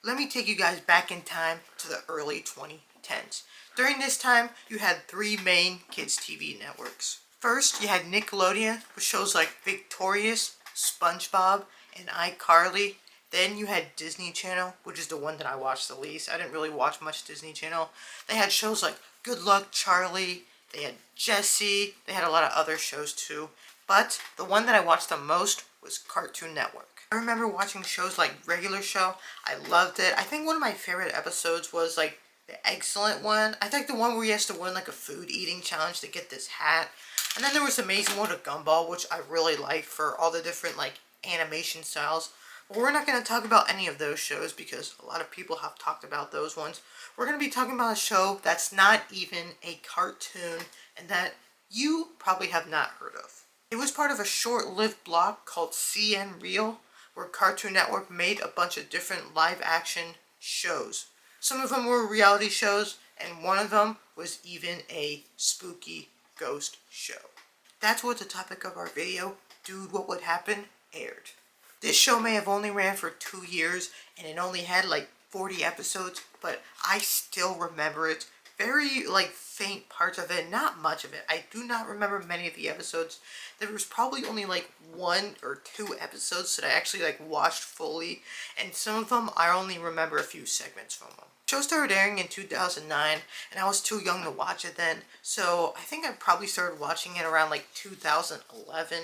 let me take you guys back in time to the early 2010s. During this time, you had three main kids' TV networks. First, you had Nickelodeon with shows like Victorious, SpongeBob, and iCarly. Then you had Disney Channel, which is the one that I watched the least. I didn't really watch much Disney Channel. They had shows like Good Luck Charlie, they had Jessie, they had a lot of other shows too. But the one that I watched the most was Cartoon Network. I remember watching shows like Regular Show. I loved it. I think one of my favorite episodes was like the Excellent one. I think the one where he has to win like a food eating challenge to get this hat. And then there was Amazing World of Gumball, which I really liked for all the different like animation styles. But we're not going to talk about any of those shows because a lot of people have talked about those ones. We're going to be talking about a show that's not even a cartoon and that you probably have not heard of. It was part of a short-lived block called CN Real, where Cartoon Network made a bunch of different live-action shows. Some of them were reality shows, and one of them was even a spooky ghost show. That's what the topic of our video, Dude, What Would Happen, aired. This show may have only ran for 2 years, and it only had like 40 episodes, but I still remember it. Very like faint parts of it, not much of it. I do not remember many of the episodes. There was probably only like 1 or 2 episodes that I actually like watched fully, and some of them I only remember a few segments from them. The show started airing in 2009, and I was too young to watch it then, so I think I probably started watching it around like 2011,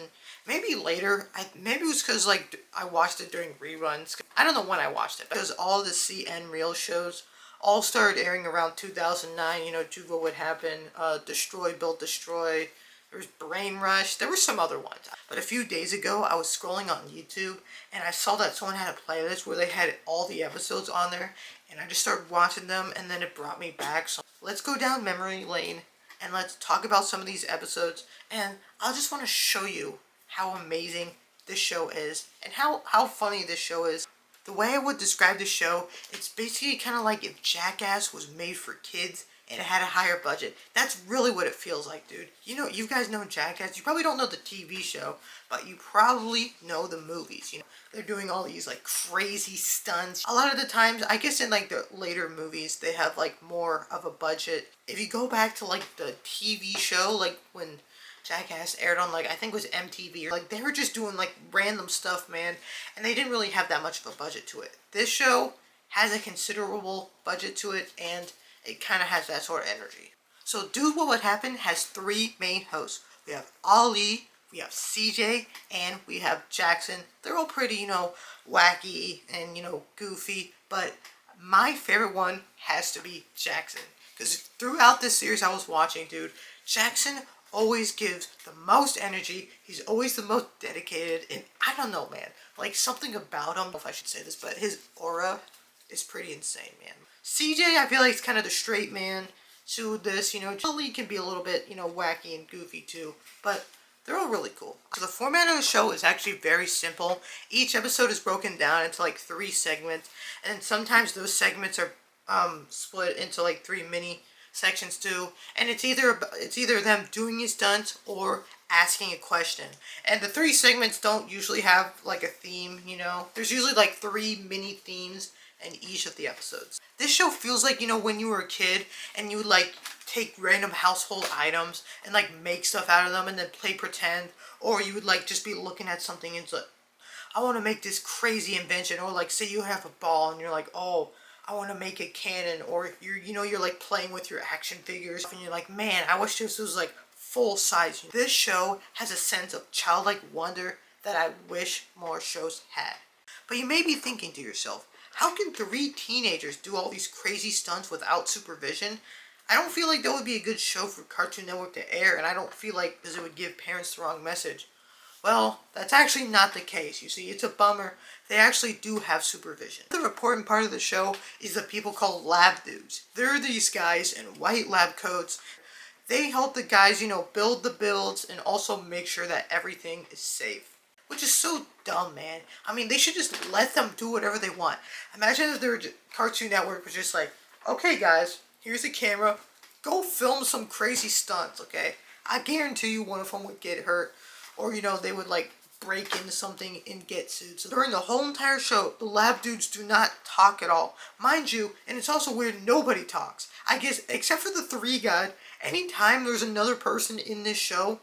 maybe later. Maybe it was because like I watched it during reruns. I don't know when I watched it, because all the CN Real shows all started airing around 2009, you know, Dude, What Would Happen, Destroy, Build, Destroy, there was Brain Rush, there were some other ones. But a few days ago, I was scrolling on YouTube, and I saw that someone had a playlist where they had all the episodes on there, and I just started watching them, and then it brought me back. So let's go down memory lane, and let's talk about some of these episodes, and I just want to show you how amazing this show is, and how funny this show is. The way I would describe the show, it's basically kind of like if Jackass was made for kids and it had a higher budget. That's really what it feels like, dude. You know, you guys know Jackass. You probably don't know the TV show, but you probably know the movies. You know, they're doing all these like crazy stunts. A lot of the times, I guess in like the later movies, they have like more of a budget. If you go back to like the TV show, like when Jackass aired on like, I think it was MTV, or like they were just doing like random stuff, man, and they didn't really have that much of a budget to it. This show has a considerable budget to it, and it kind of has that sort of energy. So Dude, What Would Happen has 3 main hosts. We have Ali, we have CJ, and we have Jackson. They're all pretty, you know, wacky and, you know, goofy, but my favorite one has to be Jackson, because throughout this series I was watching, dude, Jackson always gives the most energy. He's always the most dedicated, and I don't know, man, like something about him, I don't know if I should say this, but his aura is pretty insane, man. CJ, I feel like he's kind of the straight man to this, you know. Lee can be a little bit, you know, wacky and goofy too, but they're all really cool. So the format of the show is actually very simple. Each episode is broken down into like 3 segments, and sometimes those segments are split into like 3 mini sections too, and it's either them doing a stunt or asking a question. And the 3 segments don't usually have like a theme, you know. There's usually like 3 mini themes in each of the episodes. This show feels like, you know, when you were a kid and you would like take random household items and like make stuff out of them and then play pretend, or you would like just be looking at something and it's like, I want to make this crazy invention, or like say you have a ball and you're like, oh, I want to make a cannon, or you're like playing with your action figures and you're like, man, I wish this was like full size. This show has a sense of childlike wonder that I wish more shows had. But you may be thinking to yourself, how can 3 teenagers do all these crazy stunts without supervision? I don't feel like that would be a good show for Cartoon Network to air, and I don't feel like because it would give parents the wrong message. Well, that's actually not the case. You see, it's a bummer. They actually do have supervision. The important part of the show is the people called lab dudes. They're these guys in white lab coats. They help the guys, you know, build the builds and also make sure that everything is safe. Which is so dumb, man. I mean, they should just let them do whatever they want. Imagine if their Cartoon Network was just like, okay guys, here's a camera. Go film some crazy stunts, okay? I guarantee you one of them would get hurt. Or, you know, they would like break into something and get sued. So during the whole entire show, the lab dudes do not talk at all. Mind you, and it's also weird, nobody talks. I guess, except for the three guy, anytime there's another person in this show,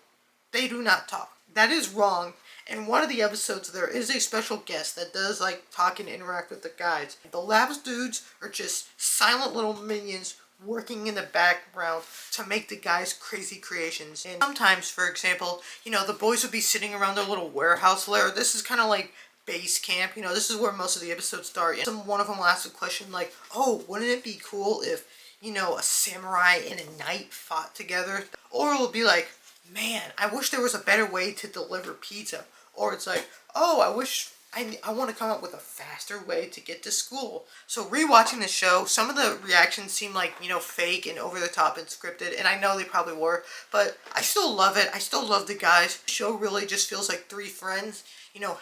they do not talk. That is wrong. In one of the episodes, there is a special guest that does like talk and interact with the guys. The labs dudes are just silent little minions working in the background to make the guys crazy creations. And sometimes, for example, the boys would be sitting around their little warehouse lair. This is kind of like base camp. This is where most of the episodes start. And one of them will ask a question like, oh, wouldn't it be cool if, a samurai and a knight fought together? Or it'll be like, man, I wish there was a better way to deliver pizza. Or it's like, oh, I want to come up with a faster way to get to school. So rewatching the show, some of the reactions seem like, fake and over the top and scripted. And I know they probably were, but I still love it. I still love the guys. The show really just feels like three friends,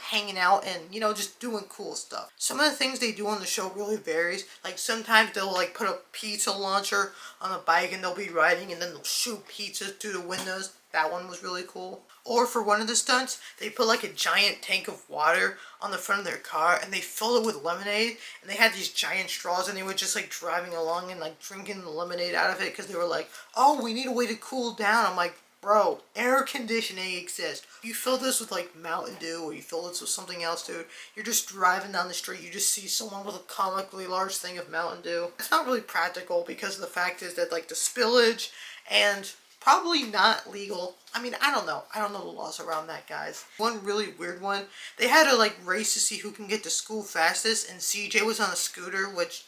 hanging out and, just doing cool stuff. Some of the things they do on the show really varies. Like sometimes they'll like put a pizza launcher on a bike and they'll be riding and then they'll shoot pizzas through the windows. That one was really cool. Or for one of the stunts, they put like a giant tank of water on the front of their car and they filled it with lemonade, and they had these giant straws and they were just like driving along and like drinking the lemonade out of it because they were like, oh, we need a way to cool down. I'm like, bro, air conditioning exists. You fill this with like Mountain Dew or you fill this with something else, dude. You're just driving down the street. You just see someone with a comically large thing of Mountain Dew. It's not really practical because the fact is that like the spillage and probably not legal. I mean, I don't know. I don't know the laws around that, guys. One really weird one. They had a like race to see who can get to school fastest, and CJ was on a scooter, which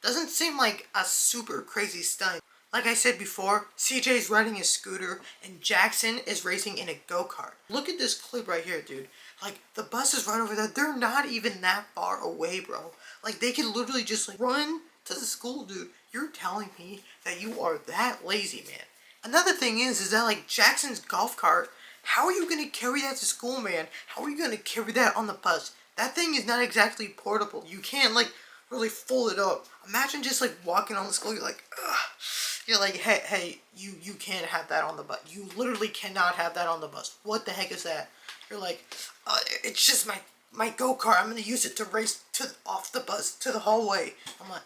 doesn't seem like a super crazy stunt. Like I said before, CJ's riding a scooter and Jackson is racing in a go-kart. Look at this clip right here, dude. Like, the bus is right over there. They're not even that far away, bro. Like, they could literally just like run to the school, dude. You're telling me that you are that lazy, man. Another thing is that like Jackson's golf cart, how are you going to carry that to school, man? How are you going to carry that on the bus? That thing is not exactly portable. You can't like really fold it up. Imagine just like walking on the school, you're like, ugh. You're like, hey, you can't have that on the bus. You literally cannot have that on the bus. What the heck is that? You're like, it's just my go-kart. I'm going to use it to race off the bus to the hallway. I'm like,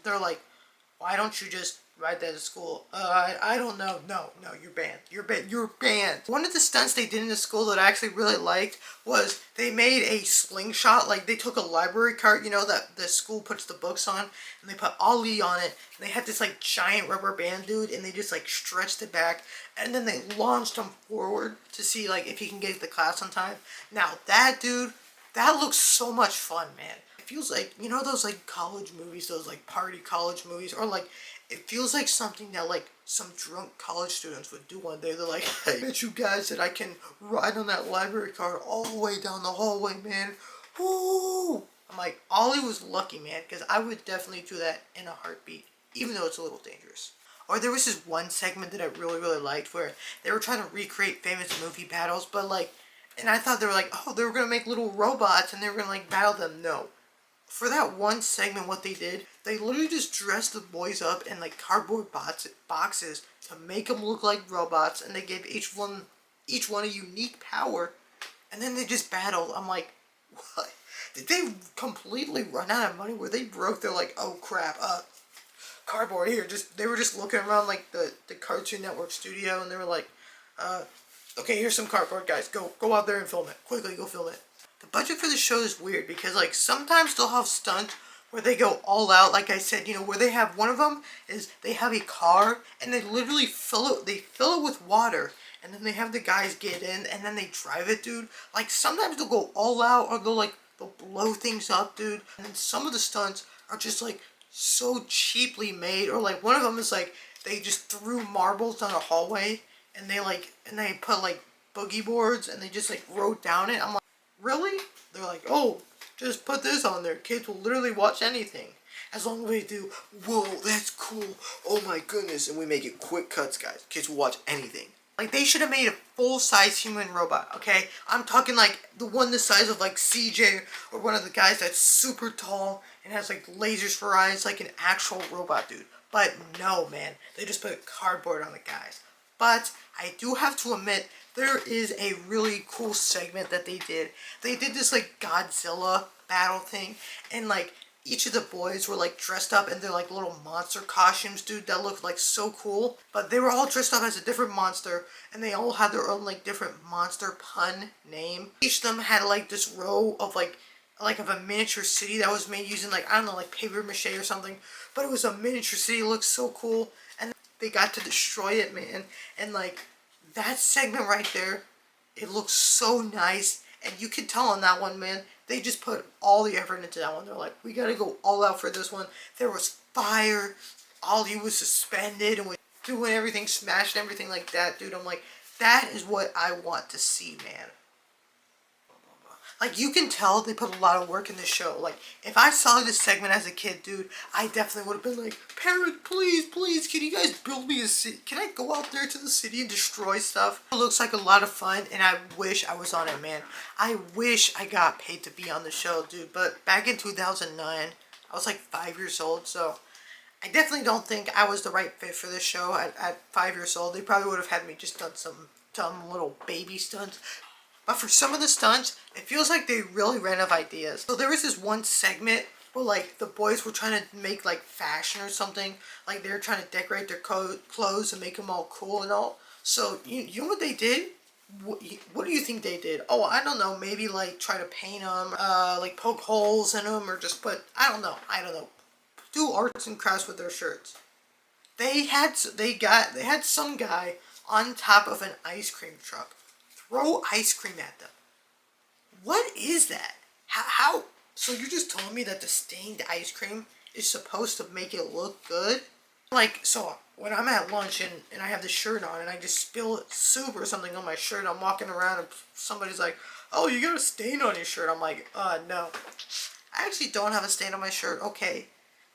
they're like, why don't you just ride that to school? I don't know. No, you're banned. You're banned. One of the stunts they did in the school that I actually really liked was they made a slingshot. Like they took a library cart, that the school puts the books on, and they put Ali on it. And they had this like giant rubber band dude, and they just like stretched it back, and then they launched him forward to see like if he can get to the class on time. Now that dude, that looks so much fun, man. It feels like, those like college movies, those like party college movies, or like, it feels like something that like some drunk college students would do one day. They're like, hey, I bet you guys that I can ride on that library car all the way down the hallway, man. Woo! I'm like, Ollie was lucky, man, because I would definitely do that in a heartbeat, even though it's a little dangerous. Or there was this one segment that I really, really liked where they were trying to recreate famous movie battles, but like, and I thought they were like, oh, they were going to make little robots and they were going to like battle them. No. For that one segment, what they did, they literally just dressed the boys up in like cardboard boxes to make them look like robots, and they gave each one a unique power, and then they just battled. I'm like, what? Did they completely run out of money? Where they broke? They're like, oh crap, cardboard here. They were just looking around like the Cartoon Network studio, and they were like, okay, here's some cardboard, guys. Go out there and film it. Quickly, go film it. The budget for the show is weird because like sometimes they'll have stunts where they go all out, like I said, where they have one of them is they have a car and they literally fill it with water, and then they have the guys get in and then they drive it, dude. Like sometimes they'll go all out, or they'll blow things up, dude. And then some of the stunts are just like so cheaply made, or like one of them is like they just threw marbles down a hallway and they put like boogie boards and they just like wrote down it. I'm like, really? They're like, oh, just put this on there. Kids will literally watch anything. As long as we do, whoa, that's cool. Oh my goodness. And we make it quick cuts, guys. Kids will watch anything. Like, they should have made a full-size human robot, okay? I'm talking like the one the size of like CJ, or one of the guys that's super tall and has like lasers for eyes, like an actual robot, dude. But no, man. They just put cardboard on the guys. But I do have to admit there is a really cool segment that they did. They did this like Godzilla battle thing, and like each of the boys were like dressed up in their like little monster costumes, dude, that looked like so cool. But they were all dressed up as a different monster, and they all had their own like different monster pun name. Each of them had like this row of like of a miniature city that was made using like, I don't know, like paper mache or something. But it was a miniature city. It looked so cool, and they got to destroy it, man. And like that segment right there, it looks so nice, and you can tell on that one, man, they just put all the effort into that one. They're like, we gotta go all out for this one. There was fire, Ollie was suspended and was doing everything, smashing everything like that, dude. I'm like, that is what I want to see, man. Like, you can tell they put a lot of work in the show. Like, if I saw this segment as a kid, dude, I definitely would have been like, parents, please, please, can you guys build me a city? Can I go out there to the city and destroy stuff? It looks like a lot of fun, and I wish I was on it, man. I wish I got paid to be on the show, dude. But back in 2009, I was like 5 years old, so I definitely don't think I was the right fit for this show at 5 years old. They probably would have had me just done some dumb little baby stunts. But for some of the stunts, it feels like they really ran out of ideas. So there was this one segment where like the boys were trying to make like fashion or something. Like they were trying to decorate their clothes and make them all cool and all. So you know what they did? What do you think they did? Oh, I don't know. Maybe like try to paint them, like poke holes in them, or just put, I don't know. Do arts and crafts with their shirts. They had some guy on top of an ice cream truck throw ice cream at them. What is that? How? So you're just telling me that the stained ice cream is supposed to make it look good? Like, so when I'm at lunch and I have this shirt on and I just spill soup or something on my shirt, I'm walking around and somebody's like, oh, you got a stain on your shirt. I'm like, no. I actually don't have a stain on my shirt. Okay.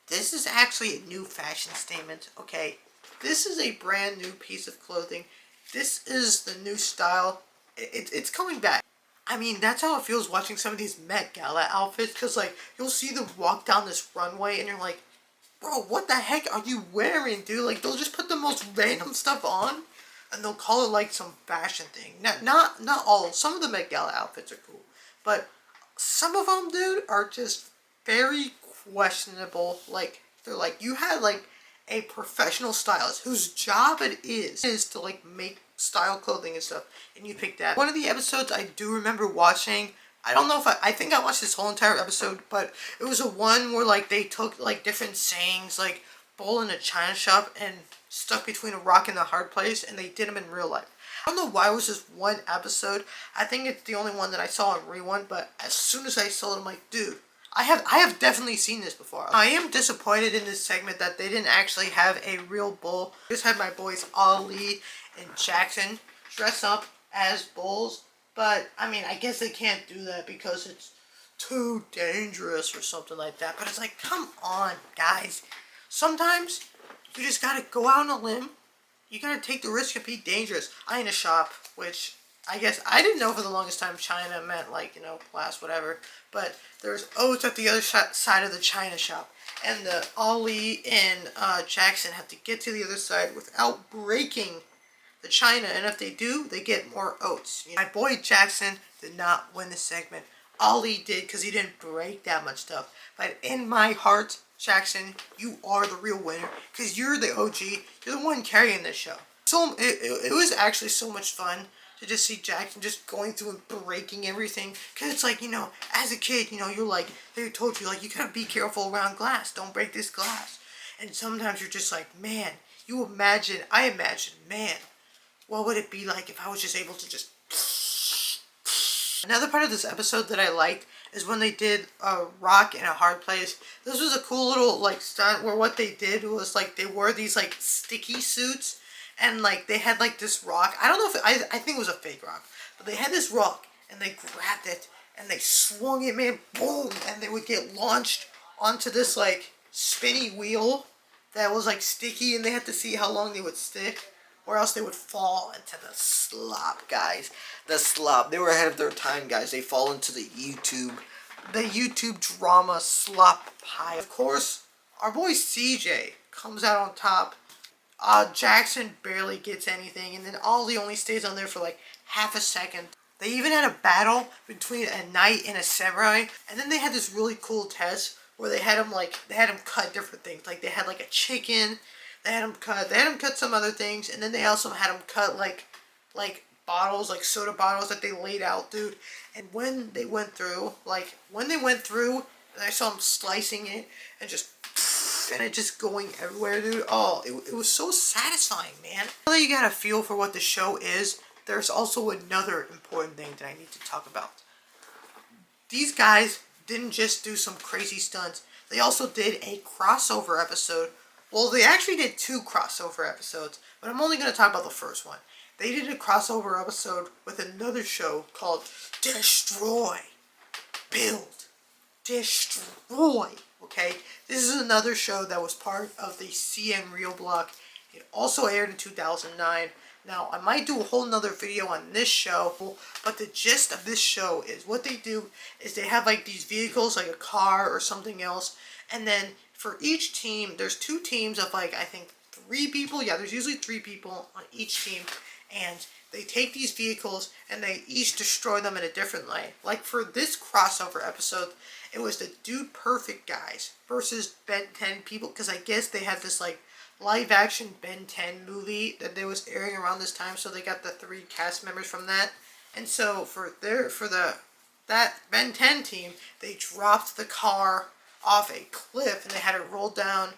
This is actually a new fashion statement. Okay. This is a brand new piece of clothing. This is the new style. It's coming back. I mean, that's how it feels watching some of these Met Gala outfits, because like you'll see them walk down this runway and you're like, bro, what the heck are you wearing, dude? Like, they'll just put the most random stuff on and they'll call it like some fashion thing. Not all. Some of the Met Gala outfits are cool, but some of them, dude, are just very questionable. Like, they're like, you had like a professional stylist whose job it is to like make style clothing and stuff, and you pick that. One of the episodes I do remember watching, I don't know if I think I watched this whole entire episode, but it was a one where like they took like different sayings, like bowl in a china shop and stuck between a rock and a hard place, and they did them in real life. I don't know why it was just one episode. I think it's the only one that I saw on Rewind, but as soon as I saw it, I'm like, dude, I have definitely seen this before. I am disappointed in this segment that they didn't actually have a real bull. I just had my boys Ali and Jackson dress up as bulls, but I mean, I guess they can't do that because it's too dangerous or something like that. But it's like, come on, guys. Sometimes you just gotta go out on a limb. You gotta take the risk and be dangerous. I in a shop, which I guess I didn't know for the longest time China meant like, you know, class, whatever. But there's oats at the other side of the China shop. And the Ali and Jackson have to get to the other side without breaking the China. And if they do, they get more oats. You know, my boy Jackson did not win the segment. Ali did because he didn't break that much stuff. But in my heart, Jackson, you are the real winner because you're the OG. You're the one carrying this show. So it was actually so much fun to just see Jackson just going through and breaking everything. Because it's like, you know, as a kid, you know, you're like, they told you, like, you gotta be careful around glass. Don't break this glass. And sometimes you're just like, man, I imagine, man, what would it be like if I was just able to just... Another part of this episode that I liked is when they did a rock in a hard place. This was a cool little, like, stunt where what they did was, like, they wore these, like, sticky suits. And, like, they had, like, this rock. I don't know if I think it was a fake rock. But they had this rock, and they grabbed it, and they swung it, man, boom. And they would get launched onto this, like, spinny wheel that was, like, sticky. And they had to see how long they would stick, or else they would fall into the slop, guys. The slop. They were ahead of their time, guys. They fall into the YouTube drama slop pile. Of course, our boy CJ comes out on top. Jackson barely gets anything, and then Ollie only stays on there for like half a second. They even had a battle between a knight and a samurai, and then they had this really cool test where they had them cut different things. Like they had like a chicken, they had them cut some other things, and then they also had them cut like bottles, like soda bottles that they laid out, dude. And when they went through, and I saw them slicing it and it just going everywhere, dude. Oh, it was so satisfying, man. Now that you got a feel for what the show is, there's also another important thing that I need to talk about. These guys didn't just do some crazy stunts. They also did a crossover episode. Well, they actually did 2 crossover episodes, but I'm only going to talk about the first one. They did a crossover episode with another show called Destroy, Build, Destroy. Okay, this is another show that was part of the CN Real block. It also aired in 2009. Now, I might do a whole nother video on this show, but the gist of this show is what they do is they have like these vehicles, like a car or something else, and then for each team, there's 2 teams of like, I think 3 people. Yeah, there's usually 3 people on each team, and they take these vehicles and they each destroy them in a different way. Like for this crossover episode, it was the Dude Perfect guys versus Ben 10 people, because I guess they had this like live action Ben 10 movie that they was airing around this time, so they got the 3 cast members from that. And so for that Ben 10 team, they dropped the car off a cliff and they had it roll down.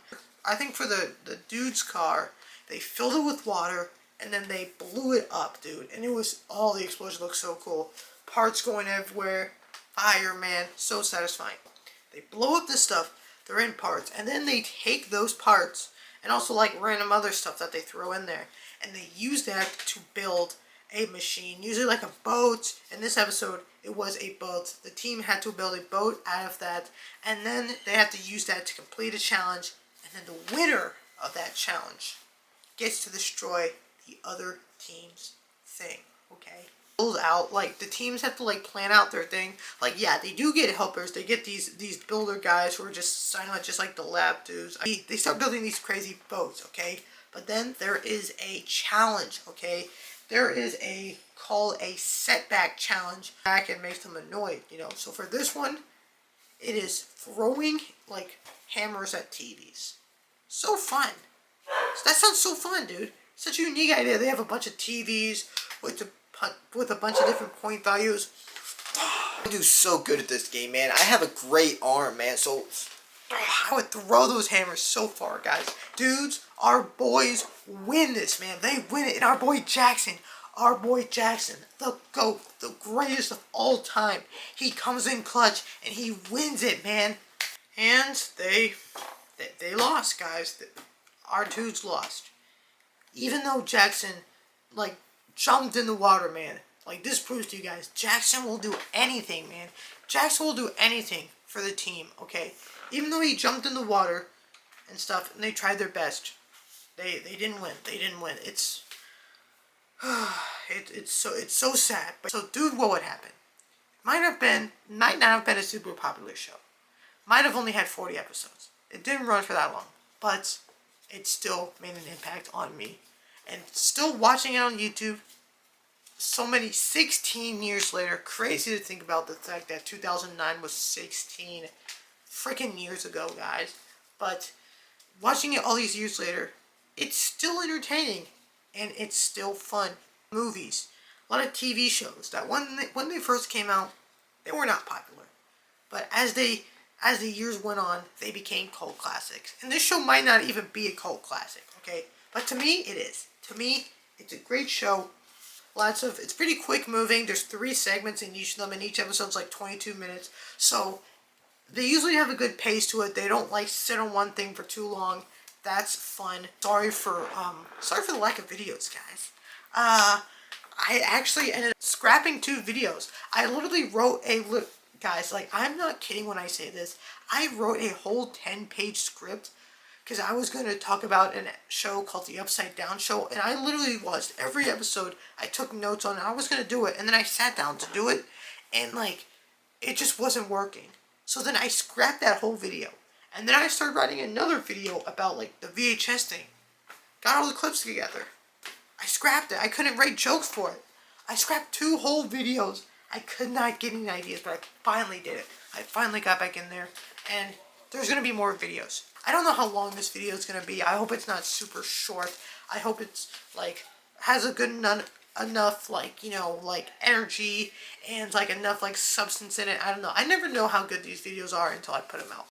I think for the dude's car, they filled it with water and then they blew it up, dude. And it was, all the explosion looked so cool. Parts going everywhere. Fire, man. So satisfying. They blow up this stuff. They're in parts. And then they take those parts and also like random other stuff that they throw in there, and they use that to build a machine, usually like a boat. In this episode, it was a boat. The team had to build a boat out of that, and then they had to use that to complete a challenge, and then the winner of that challenge gets to destroy the other team's thing, okay? Build out, like, the teams have to, like, plan out their thing. Like, yeah, they do get helpers. They get these builder guys who are just silent, just like the lab dudes. They start building these crazy boats, okay? But then there is a challenge, okay? There is called a setback challenge. Back and makes them annoyed, you know? So for this one, it is throwing, like, hammers at TVs. So fun. That sounds so fun, dude. Such a unique idea. They have a bunch of TVs with a bunch of different point values. I do so good at this game, man. I have a great arm, man. So I would throw those hammers so far, guys. Dudes, our boys win this, man. They win it. And our boy Jackson, the GOAT, the greatest of all time. He comes in clutch and he wins it, man. And they lost, guys. Our dudes lost. Even though Jackson, like, jumped in the water, man. Like, this proves to you guys, Jackson will do anything, man. Jackson will do anything for the team, okay? Even though he jumped in the water and stuff, and they tried their best, they didn't win. They didn't win. It's so sad. But so, dude, what would happen? Might not have been a super popular show. Might have only had 40 episodes. It didn't run for that long, but it still made an impact on me. And still watching it on YouTube, so many 16 years later, crazy to think about the fact that 2009 was 16 freaking years ago, guys. But watching it all these years later, it's still entertaining and it's still fun. Movies, a lot of TV shows that when they first came out, they were not popular. But as the years went on, they became cult classics. And this show might not even be a cult classic, okay? But to me, it is. To me, it's a great show. It's pretty quick moving. There's 3 segments in each of them, and each episode's like 22 minutes. So they usually have a good pace to it. They don't like sit on one thing for too long. That's fun. Sorry for the lack of videos, guys. I actually ended up scrapping 2 videos. I literally wrote guys, like, I'm not kidding when I say this. I wrote a whole 10-page script because I was going to talk about a show called The Upside Down Show, and I literally watched every episode. I took notes on it. I was going to do it, and then I sat down to do it, and, like, it just wasn't working. So then I scrapped that whole video, and then I started writing another video about, like, the VHS thing. Got all the clips together. I scrapped it. I couldn't write jokes for it. I scrapped 2 whole videos. I could not get any ideas, but I finally did it. I finally got back in there, and there's going to be more videos. I don't know how long this video is going to be. I hope it's not super short. I hope it's, like, has a good enough, like, you know, like, energy and, like, enough, like, substance in it. I don't know. I never know how good these videos are until I put them out.